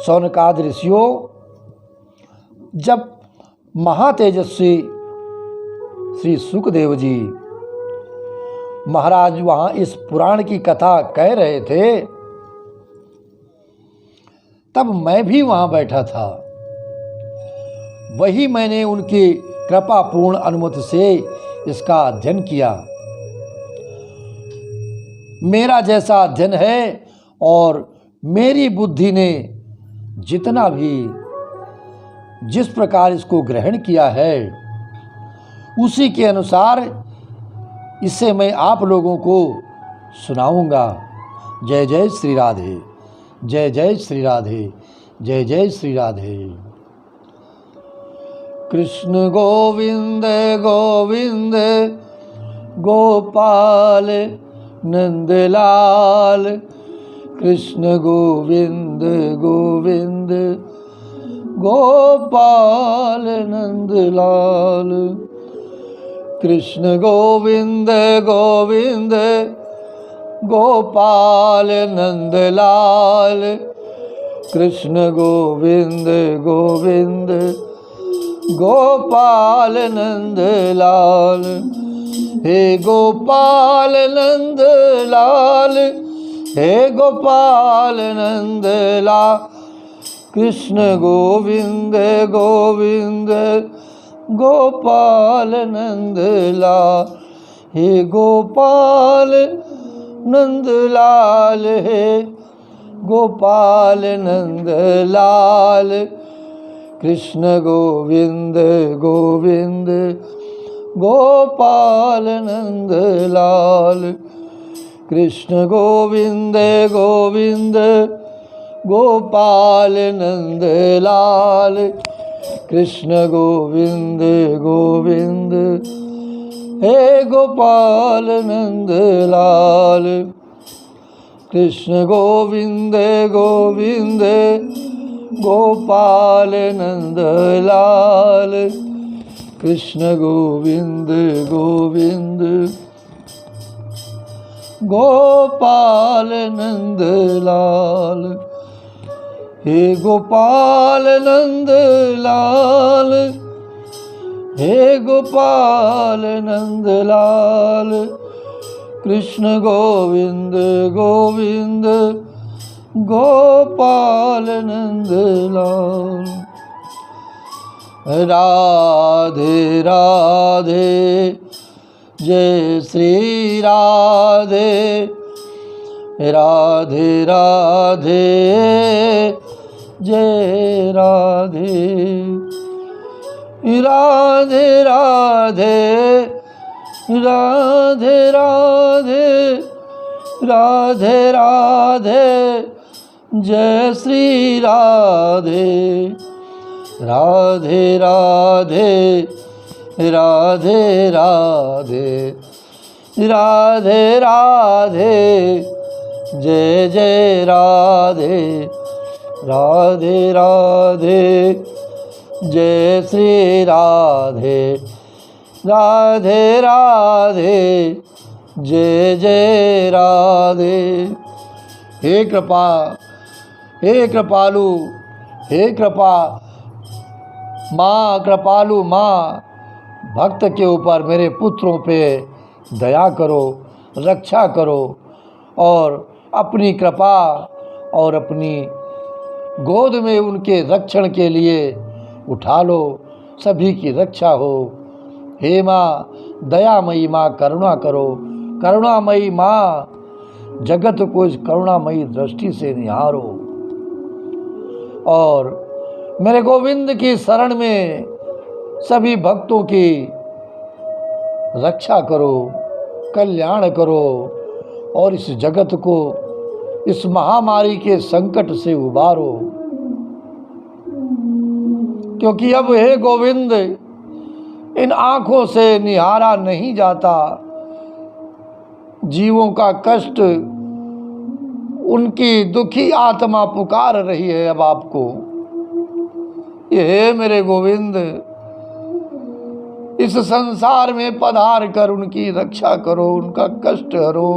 शौनकादि ऋषियों, जब महातेजस्वी श्री सुखदेव जी महाराज वहाँ इस पुराण की कथा कह रहे थे, तब मैं भी वहाँ बैठा था। वही मैंने उनकी कृपापूर्ण अनुमति से इसका अध्ययन किया। मेरा जैसा अध्ययन है और मेरी बुद्धि ने जितना भी जिस प्रकार इसको ग्रहण किया है, उसी के अनुसार इसे मैं आप लोगों को सुनाऊंगा। जय जय श्री राधे, जय जय श्री राधे, जय जय श्री राधे। कृष्ण गोविंद गोविंद गोपाल नंदलाल, कृष्ण गोविंद गोविंद गोपाल नंदलाल, कृष्ण गोविंद गोविंद गोपाल नंदलाल, कृष्ण गोविंद गोविंद गोपाल नंदलाल। हे गोपाल नंदलाल, हे गोपाल नंदलाल, कृष्ण गोविंद गोविंद गोपाल नंदलाल। हे गोपाल नंदलाल, हे गोपाल नंदलाल, कृष्ण गोविंद गोविंद गोपाल नंदलाल, कृष्ण गोविंद गोविंद गोपाल नंदलाल, कृष्ण गोविंद गोविंद हे गोपाल नंदलाल, कृष्ण गोविंद गोविंद गोपाल नंदलाल, कृष्ण गोविंद गोविंद गोपाल नंदलाल। हे गोपाल नंदलाल, हे गोपाल नंदलाल, कृष्ण गोविंद गोविंद गोपाल नंदलाल। राधे राधे, जय श्री राधे, राधे राधे, जय राधे, राधे राधे, राधे राधे, राधे राधे, जय श्री राधे, राधे राधे, राधे राधे, राधे राधे, जय जय राधे, राधे राधे, जय श्री राधे, राधे राधे, जय जय राधे। हे कृपा, हे कृपालु, हे कृपा माँ, कृपालु माँ, भक्त के ऊपर मेरे पुत्रों पे दया करो, रक्षा करो और अपनी कृपा और अपनी गोद में उनके रक्षण के लिए उठा लो, सभी की रक्षा हो। हे माँ दयामयी माँ, करुणा करो, करुणामयी माँ, जगत को इस करुणामयी दृष्टि से निहारो और मेरे गोविंद की शरण में सभी भक्तों की रक्षा करो, कल्याण करो और इस जगत को इस महामारी के संकट से उबारो। क्योंकि अब हे गोविंद, इन आँखों से निहारा नहीं जाता, जीवों का कष्ट, उनकी दुखी आत्मा पुकार रही है अब आपको। ये मेरे गोविंद, इस संसार में पधार कर उनकी रक्षा करो, उनका कष्ट हरो,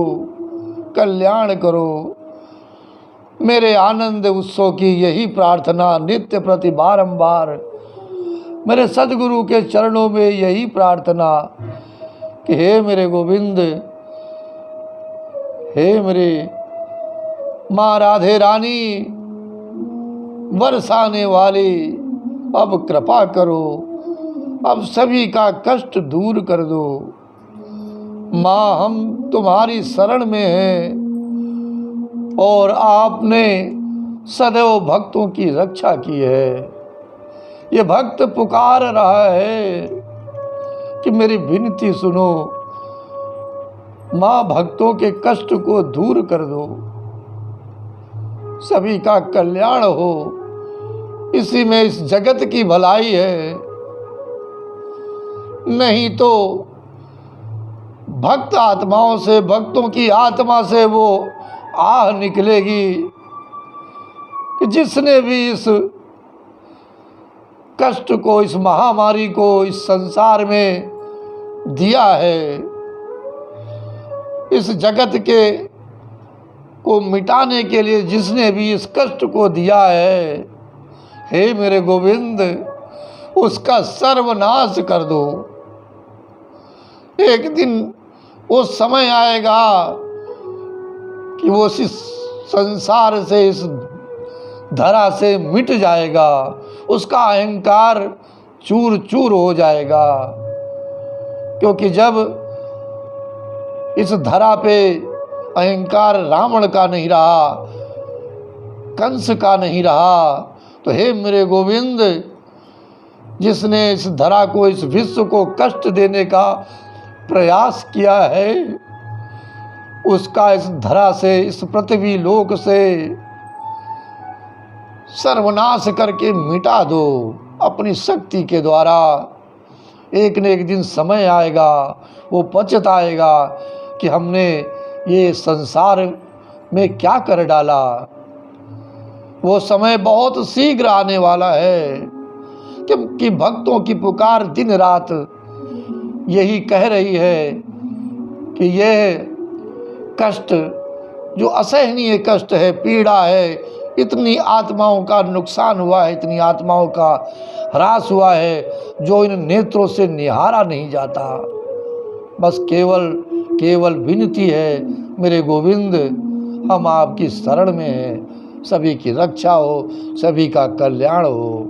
कल्याण करो। मेरे आनंद उत्सव की यही प्रार्थना नित्य प्रति बारंबार मेरे सदगुरु के चरणों में यही प्रार्थना कि हे मेरे गोविंद, हे मेरे माँ राधे रानी बरसाने वाली, अब कृपा करो, अब सभी का कष्ट दूर कर दो। माँ हम तुम्हारी शरण में हैं और आपने सदैव भक्तों की रक्षा की है। ये भक्त पुकार रहा है कि मेरी विनती सुनो, माँ भक्तों के कष्ट को दूर कर दो, सभी का कल्याण हो, इसी में इस जगत की भलाई है। नहीं तो भक्त आत्माओं से, भक्तों की आत्मा से वो आह निकलेगी कि जिसने भी इस कष्ट को, इस महामारी को इस संसार में दिया है, इस जगत के को मिटाने के लिए जिसने भी इस कष्ट को दिया है, हे मेरे गोविंद उसका सर्वनाश कर दो। एक दिन वो समय आएगा कि वो इस संसार से, इस धरा से मिट जाएगा, उसका अहंकार चूर चूर हो जाएगा। क्योंकि जब इस धरा पे अहंकार रावण का नहीं रहा, कंस का नहीं रहा, तो हे मेरे गोविंद जिसने इस धरा को, इस विश्व को कष्ट देने का प्रयास किया है, उसका इस धरा से, इस पृथ्वी लोक से सर्वनाश करके मिटा दो अपनी शक्ति के द्वारा। एक न एक दिन समय आएगा, वो पछताएगा कि हमने ये संसार में क्या कर डाला। वो समय बहुत शीघ्र आने वाला है कि भक्तों की पुकार दिन रात यही कह रही है कि यह कष्ट जो असहनीय कष्ट है, पीड़ा है, इतनी आत्माओं का नुकसान हुआ है, इतनी आत्माओं का ह्रास हुआ है जो इन नेत्रों से निहारा नहीं जाता। बस केवल विनती है मेरे गोविंद, हम आपकी शरण में हैं, सभी की रक्षा हो, सभी का कल्याण हो।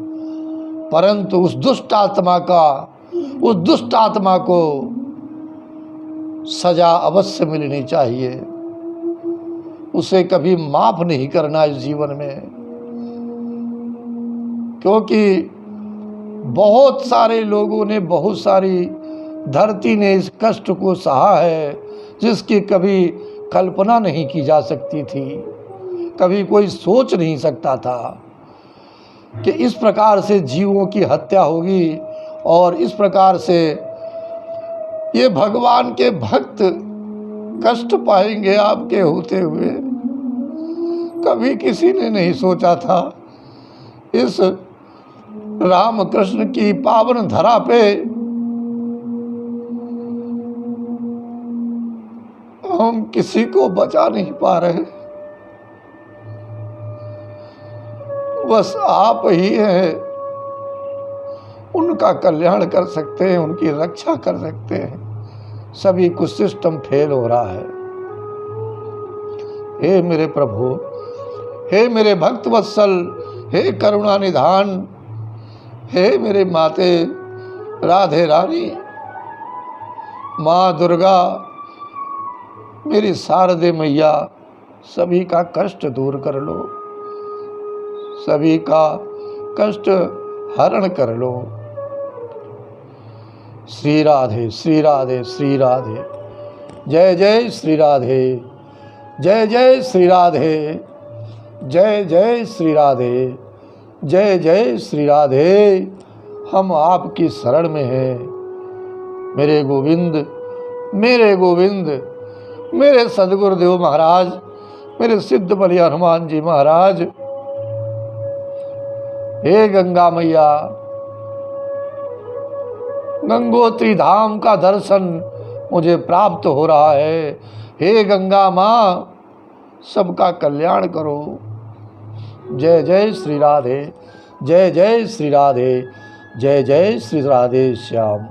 परंतु उस दुष्ट आत्मा को सजा अवश्य मिलनी चाहिए, उसे कभी माफ नहीं करना इस जीवन में। क्योंकि बहुत सारे लोगों ने, बहुत सारी धरती ने इस कष्ट को सहा है जिसकी कभी कल्पना नहीं की जा सकती थी, कभी कोई सोच नहीं सकता था कि इस प्रकार से जीवों की हत्या होगी और इस प्रकार से ये भगवान के भक्त कष्ट पाएंगे आपके होते हुए। कभी किसी ने नहीं सोचा था इस राम कृष्ण की पावन धरा पे हम किसी को बचा नहीं पा रहे। बस आप ही हैं, उनका कल्याण कर सकते हैं, उनकी रक्षा कर सकते हैं। सभी कुछ सिस्टम फेल हो रहा है। हे मेरे प्रभु, हे मेरे भक्त वत्सल, हे करुणा निधान, हे मेरे माते राधे रानी, माँ दुर्गा, मेरी शारदे मैया, सभी का कष्ट दूर कर लो, सभी का कष्ट हरण कर लो। श्री राधे श्री राधे श्री राधे, जय जय श्री राधे, जय जय श्री राधे, जय जय श्री राधे, जय जय श्री राधे। हम आपकी शरण में हैं मेरे गोविंद, मेरे गोविंद, मेरे सदगुरुदेव महाराज, मेरे सिद्ध बलि हनुमान जी महाराज। हे गंगा मैया, गंगोत्री धाम का दर्शन मुझे प्राप्त हो रहा है। हे गंगा माँ, सबका कल्याण करो। जय जय श्री राधे, जय जय श्री राधे, जय जय श्री राधे श्याम।